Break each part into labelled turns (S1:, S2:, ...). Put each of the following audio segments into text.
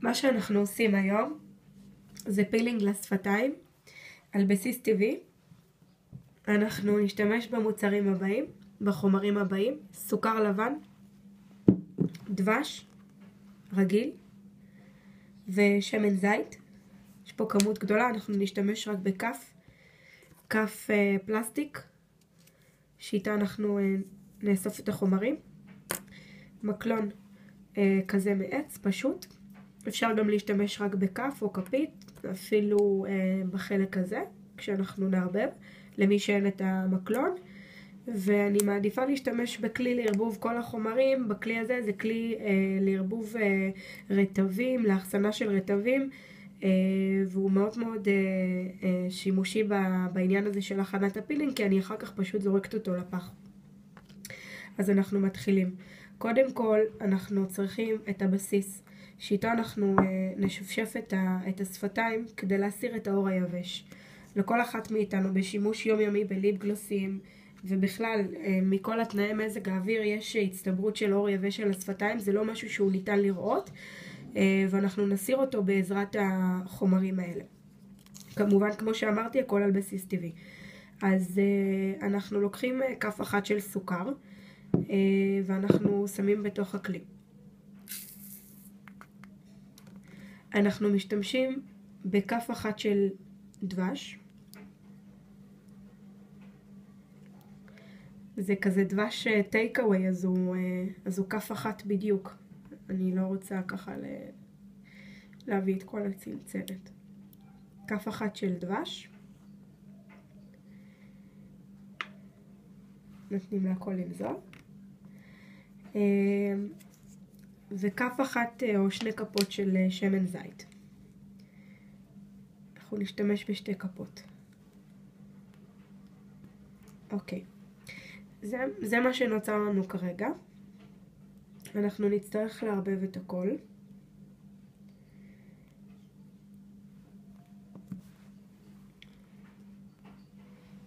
S1: מה שאנחנו עושים היום זה פילינג לשפתיים על בסיס טבעי. אנחנו נשתמש במוצרים הבאים, בחומרים הבאים: סוכר לבן, דבש רגיל ושמן זית. יש פה כמות גדולה, אנחנו נשתמש רק בכף פלסטיק שאיתה אנחנו נאסוף את החומרים. מקלון כזה מעץ פשוט, אפשר גם להשתמש רק בכף או כפית, אפילו בחלק הזה כשאנחנו נערבב, למי שאין את המקלון. ואני מעדיפה להשתמש בכלי לערבוב כל החומרים. בכלי הזה זה כלי לערבוב רטבים, לאחסנה של רטבים, והוא מאוד מאוד שימושי בעניין הזה של הכנת הפילינג, כי אני אחר כך פשוט זורקת אותו לפח. אז אנחנו מתחילים. קודם כל אנחנו צריכים את הבסיס שאיתו אנחנו נשפשף את השפתיים כדי להסיר את האור היבש. לכל אחת מאיתנו בשימוש יומיומי בליפ גלוסים ובכלל מכל התנאי מזג האוויר יש הצטברות של אור יבש של השפתיים. זה לא משהו שהוא ניתן לראות, ואנחנו נסיר אותו בעזרת החומרים האלה. כמובן, כמו שאמרתי, הכל על בסיס טבעי. אז אנחנו לוקחים כף אחת של סוכר ואנחנו שמים בתוך הכלי. אנחנו משתמשים בכף אחת של דבש. זה כזה דבש טייק אווי, אז הוא כף אחת בדיוק. אני לא רוצה ככה להביא את כל הצנצנת. כף אחת של דבש. נותנים לה הכל לנזול. וכף אחת או 2 כפות של שמן זית. אנחנו נשתמש בשתי כפות. אוקיי. זה מה שנוצר לנו כרגע. אנחנו נצטרך לערבב את הכל.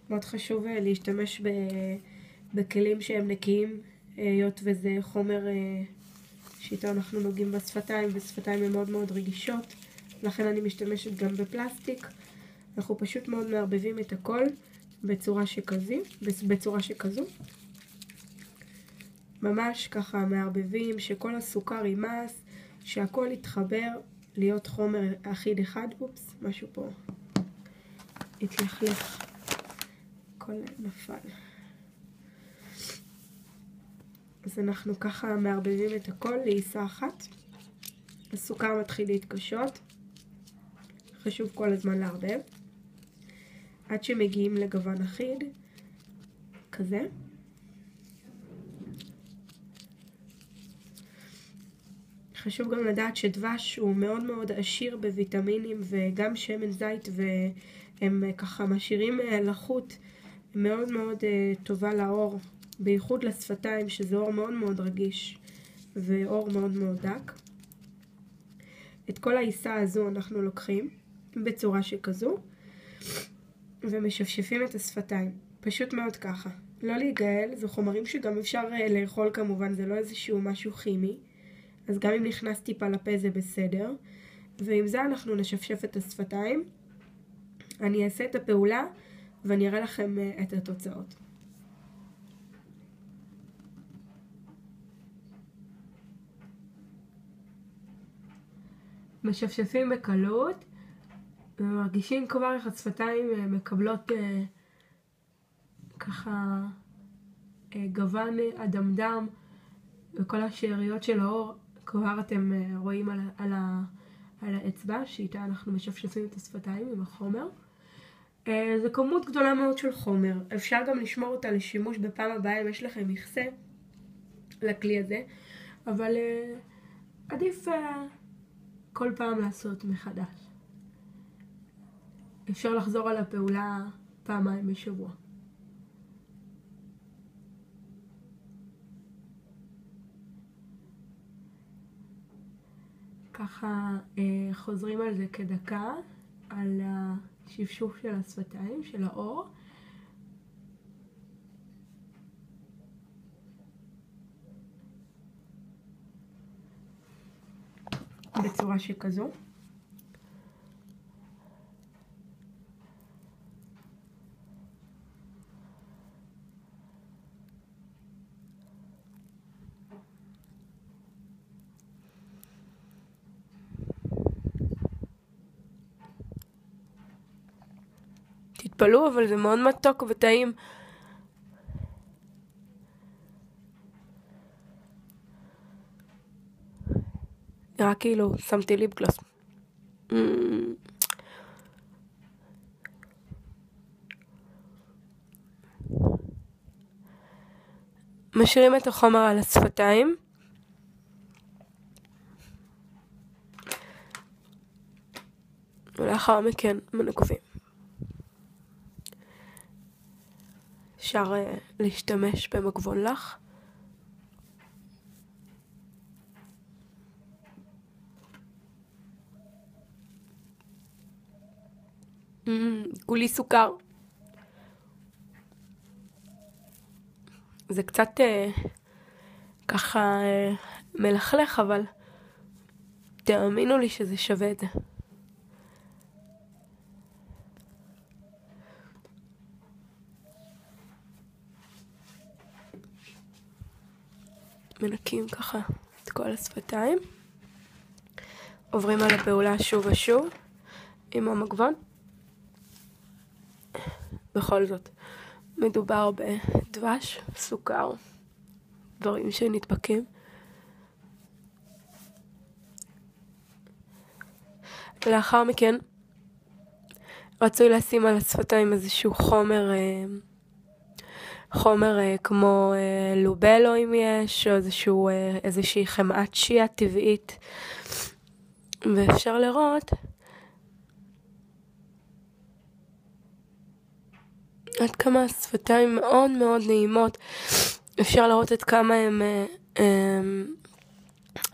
S1: מאוד חשוב להשתמש בכלים שהם נקיים, היות וזה חומר שאיתו אנחנו נוגעים בשפתיים, ושפתיים הן מאוד מאוד רגישות, לכן אני משתמשת גם בפלסטיק. אנחנו פשוט מאוד מערבבים את הכל בצורה שכזו. ממש ככה מערבבים שכל הסוכר יימס, שהכל יתחבר להיות חומר אחיד אחד. אופס, משהו פה התלכלך, הכל נפל. אז אנחנו ככה מערבבים את הכל לעיסה אחת. הסוכר מתחיל להתקשות, חשוב כל הזמן לערבב עד שמגיעים לגוון אחיד כזה. חשוב גם לדעת שדבש הוא מאוד מאוד עשיר בוויטמינים, וגם שמן זית, והם ככה משאירים לחות מאוד מאוד טובה לעור, בייחוד לשפתיים שזה אור מאוד מאוד רגיש ואור מאוד מאוד דק. את כל העיסה הזו אנחנו לוקחים בצורה שכזו ומשפשפים את השפתיים, פשוט מאוד ככה, לא להיגאל. זה חומרים שגם אפשר לאכול כמובן, זה לא איזשהו משהו כימי, אז גם אם נכנס טיפה לפה זה בסדר. ועם זה אנחנו נשפשף את השפתיים. אני אעשה את הפעולה ואני אראה לכם את התוצאות. משפשפים בקלות ומרגישים כבר איך השפתיים מקבלות ככה גוון אדמדם, וכל השאריות של האור כבר אתם רואים על האצבע שאיתה אנחנו משפשפים את השפתיים עם החומר. זה כמות גדולה מאוד של חומר, אפשר גם לשמור אותה לשימוש בפעם הבאה אם יש לכם מכסה לכלי הזה, אבל עדיף כל פעם לעשות מחדש. אפשר לחזור על הפעולה פעמיים בשבוע. ככה חוזרים על זה כדקה, על השפשוף של השפתיים, של האור. בצורה שכזו. תתפלאו, אבל זה מאוד מתוק וטעים. נראה כאילו שמתי ליפ גלוס. משאירים את החומר על השפתיים. ולאחר מכן מנגבים. אפשר להשתמש במגבון לח. כולי סוכר. זה קצת ככה מלכלך, אבל תאמינו לי שזה שווה את זה. מנקים ככה את כל השפתיים. עוברים על הפעולה שוב ושוב עם המגבון. בכל זאת, מדובר בדבש, סוכר, דברים שנדבקים. לאחר מכן, רצוי לשים על השפתיים איזשהו חומר כמו לובלו אם יש, או איזושהי חמאת שיה טבעית. ואפשר לראות עד כמה השפתיים מאוד מאוד נעימות. אפשר לראות עד כמה הם...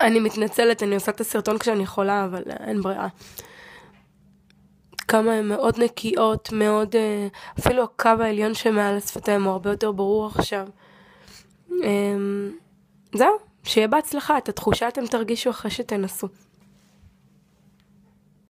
S1: אני מתנצלת, אני עושה את הסרטון כשאני חולה, אבל אין ברירה. כמה הן מאוד נקיות, מאוד... אפילו הקו העליון שמעל השפתיים הוא הרבה יותר ברור עכשיו. זהו, שיהיה בהצלחה. את התחושה אתם תרגישו אחרי שתנסו.